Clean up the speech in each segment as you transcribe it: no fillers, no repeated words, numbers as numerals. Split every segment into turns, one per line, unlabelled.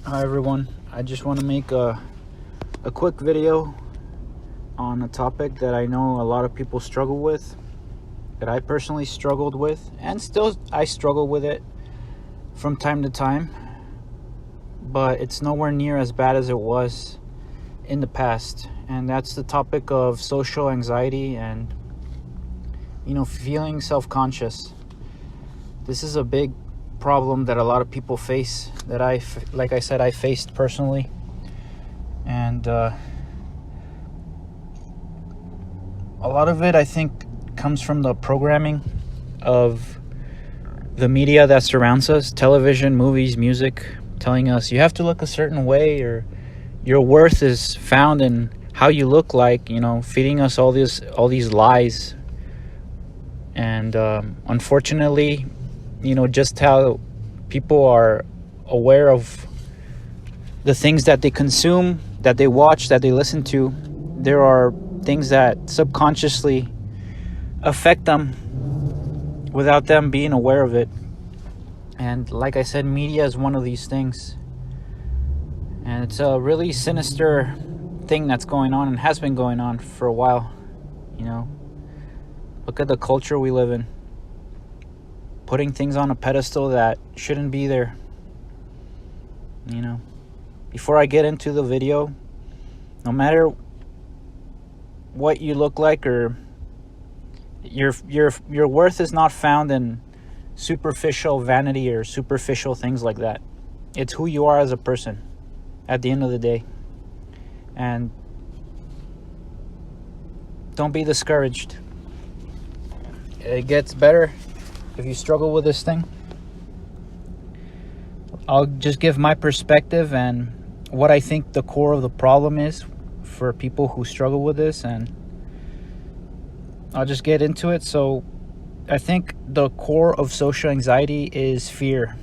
Hi everyone, I just want to make a quick video on a topic that I know a lot of people struggle with, that I personally struggled with, and still I struggle with it from time to time, but it's nowhere near as bad as it was in the past. And that's the topic of social anxiety and feeling self-conscious. This is a big problem that a lot of people face, that like I said, I faced personally. And a lot of it, I think, comes from the programming of the media that surrounds us: television, movies, music, telling us you have to look a certain way, or your worth is found in how you look like, feeding us all these lies. And unfortunately, just how people are aware of the things that they consume, that they watch, that they listen to, there are things that subconsciously affect them without them being aware of it. And like I said, media is one of these things. And it's a really sinister thing that's going on and has been going on for a while. Look at the culture we live in. Putting things on a pedestal that shouldn't be there. Before I get into the video, no matter what you look like, or your worth is not found in superficial vanity or superficial things like that. It's who you are as a person at the end of the day. And don't be discouraged. It gets better. If you struggle with this thing, I'll just give my perspective and what I think the core of the problem is for people who struggle with this, and I'll just get into it. So I think the core of social anxiety is fear.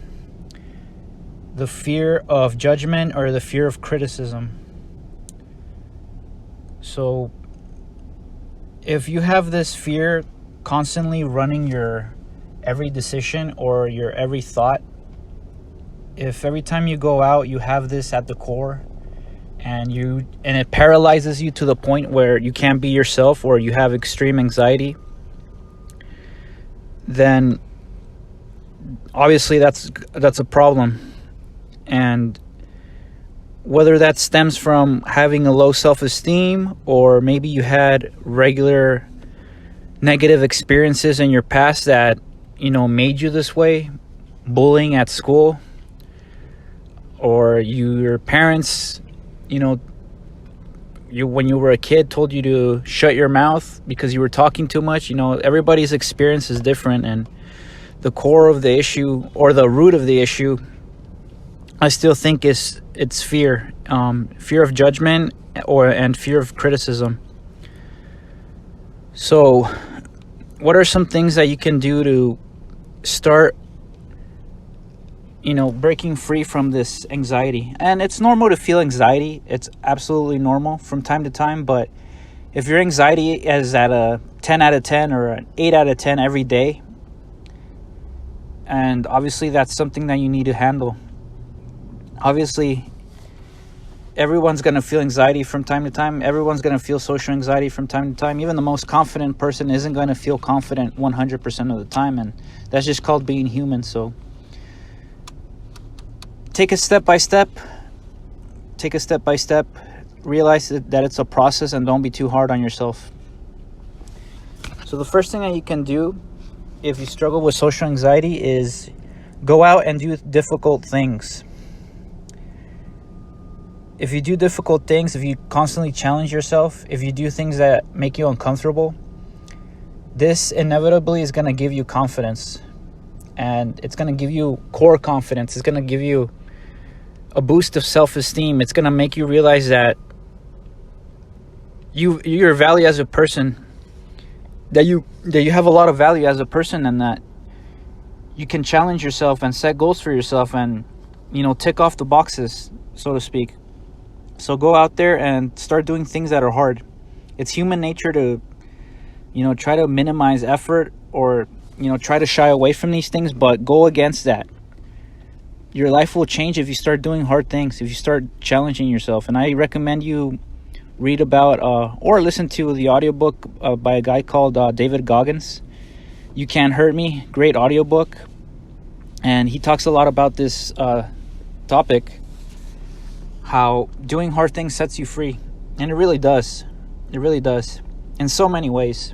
The fear of judgment, or the fear of criticism. So if you have this fear constantly running your every decision or your every thought, if every time you go out you have this at the core, and it paralyzes you to the point where you can't be yourself, or you have extreme anxiety, then obviously that's a problem. And whether that stems from having a low self-esteem, or maybe you had regular negative experiences in your past that made you this way, bullying at school, or your parents when you were a kid told you to shut your mouth because you were talking too much. Everybody's experience is different, and the core of the issue, or the root of the issue, I still think it's fear. Fear of judgment, and fear of criticism. So what are some things that you can do to start breaking free from this anxiety? And it's normal to feel anxiety. It's absolutely normal from time to time. But if your anxiety is at a 10 out of 10 or an 8 out of 10 every day, and obviously that's something that you need to handle. Obviously, everyone's going to feel anxiety from time to time. Everyone's going to feel social anxiety from time to time. Even the most confident person isn't going to feel confident 100% of the time. And that's just called being human. So take it step by step. Realize that it's a process, and don't be too hard on yourself. So the first thing that you can do if you struggle with social anxiety is go out and do difficult things. If you do difficult things, if you constantly challenge yourself, if you do things that make you uncomfortable, this inevitably is going to give you confidence. And it's going to give you core confidence. It's going to give you a boost of self-esteem. It's going to make you realize that your value as a person, that you have a lot of value as a person, and that you can challenge yourself and set goals for yourself and tick off the boxes, so to speak. So go out there and start doing things that are hard. It's human nature to try to minimize effort, or try to shy away from these things, but go against that. Your life will change if you start doing hard things, if you start challenging yourself. And I recommend you read about or listen to the audiobook by a guy called David Goggins. You Can't Hurt Me. Great audiobook. And he talks a lot about this topic, how doing hard things sets you free. And it really does. It really does. In so many ways.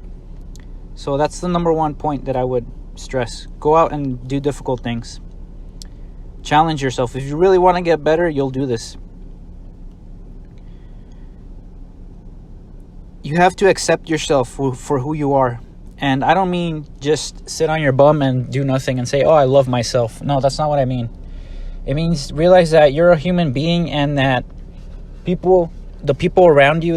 So that's the number one point that I would stress. Go out and do difficult things. Challenge yourself. If you really want to get better, you'll do this. You have to accept yourself for who you are. And I don't mean just sit on your bum and do nothing and say, oh, I love myself. No, that's not what I mean. It means realize that you're a human being and that the people around you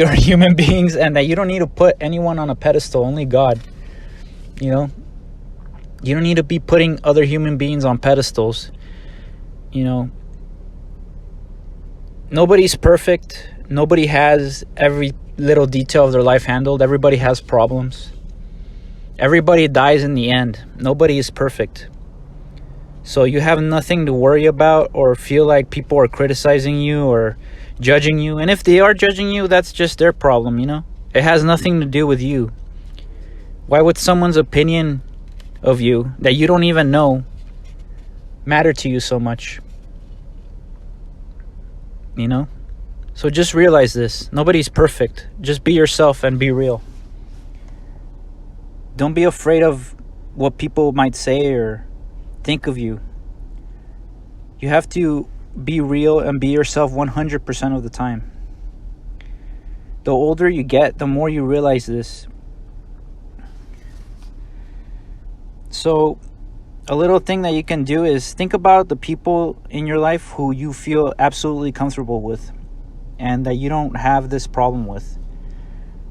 are human beings, and that you don't need to put anyone on a pedestal, only God. You know? You don't need to be putting other human beings on pedestals. You know? Nobody's perfect. Nobody has every little detail of their life handled. Everybody has problems. Everybody dies in the end. Nobody is perfect. So you have nothing to worry about or feel like people are criticizing you or judging you. And if they are judging you, that's just their problem, you know? It has nothing to do with you. Why would someone's opinion of you that you don't even know matter to you so much? You know? So just realize this. Nobody's perfect. Just be yourself and be real. Don't be afraid of what people might say or think of you. You have to be real and be yourself 100% of the time. The older you get, the more you realize this. So, a little thing that you can do is think about the people in your life who you feel absolutely comfortable with and that you don't have this problem with.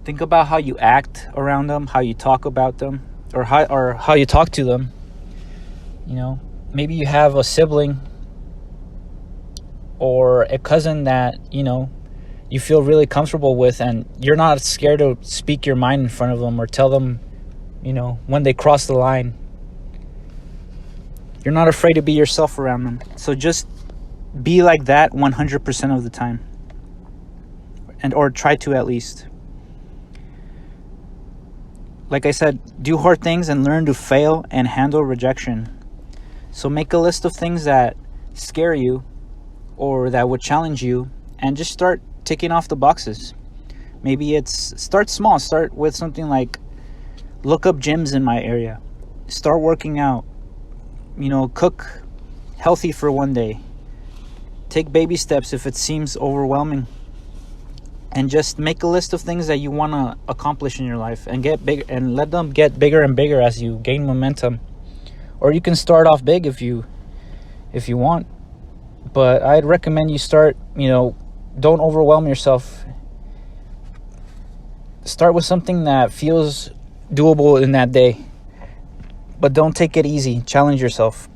Think about how you act around them, how you talk about them, or how you talk to them. You know, maybe you have a sibling or a cousin that, you know, you feel really comfortable with, and you're not scared to speak your mind in front of them or tell them, you know, when they cross the line. You're not afraid to be yourself around them. So just be like that 100% of the time. Or try to, at least. Like I said, do hard things and learn to fail and handle rejection. So make a list of things that scare you or that would challenge you, and just start ticking off the boxes. Maybe start small. Start with something like look up gyms in my area. Start working out. You know, cook healthy for one day. Take baby steps if it seems overwhelming. And just make a list of things that you want to accomplish in your life and get big, and let them get bigger and bigger as you gain momentum. Or you can start off big if you want. But I'd recommend you start, you know, don't overwhelm yourself. Start with something that feels doable in that day. But don't take it easy. Challenge yourself.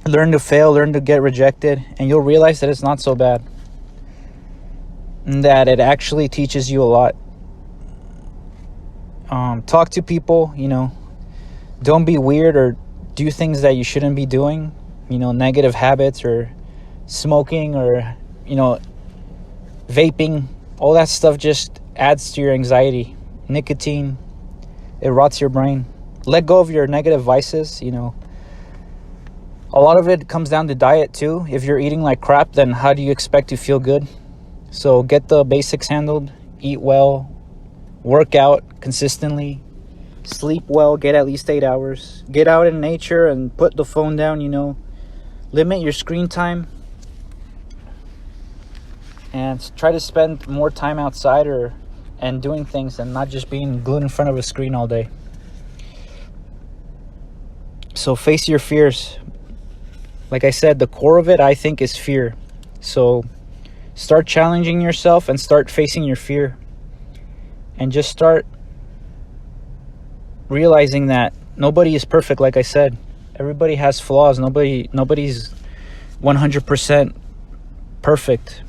Learn to fail, learn to get rejected, and you'll realize that it's not so bad. And that it actually teaches you a lot. Talk to people, you know. Don't be weird or do things that you shouldn't be doing. You know, negative habits or smoking or, you know, vaping. All that stuff just adds to your anxiety. Nicotine, it rots your brain. Let go of your negative vices, you know. A lot of it comes down to diet too. If you're eating like crap, then how do you expect to feel good? So get the basics handled. Eat well. Work out consistently. Sleep well. Get at least 8 hours. Get out in nature and put the phone down, you know. Limit your screen time. And try to spend more time outside and doing things and not just being glued in front of a screen all day. So face your fears. Like I said, the core of it, I think, is fear. So start challenging yourself and start facing your fear. And just start realizing that nobody is perfect, like I said. Everybody has flaws. Nobody's 100% perfect.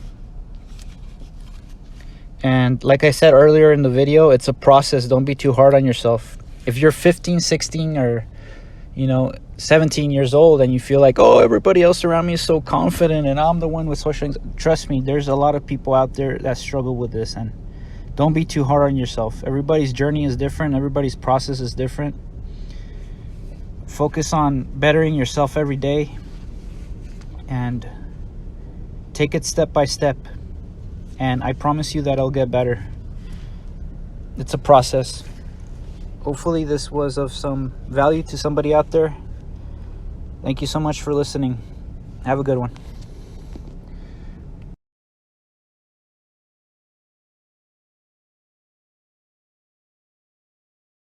And like I said earlier in the video, it's a process. Don't be too hard on yourself. If you're 15, 16, or 17 years old and you feel like, oh, everybody else around me is so confident and I'm the one with social anxiety. Trust me, there's a lot of people out there that struggle with this, and don't be too hard on yourself. Everybody's journey is different. Everybody's process is different. Focus on bettering yourself every day and take it step by step. And I promise you that it'll get better. It's a process. Hopefully this was of some value to somebody out there. Thank you so much for listening. Have a good one.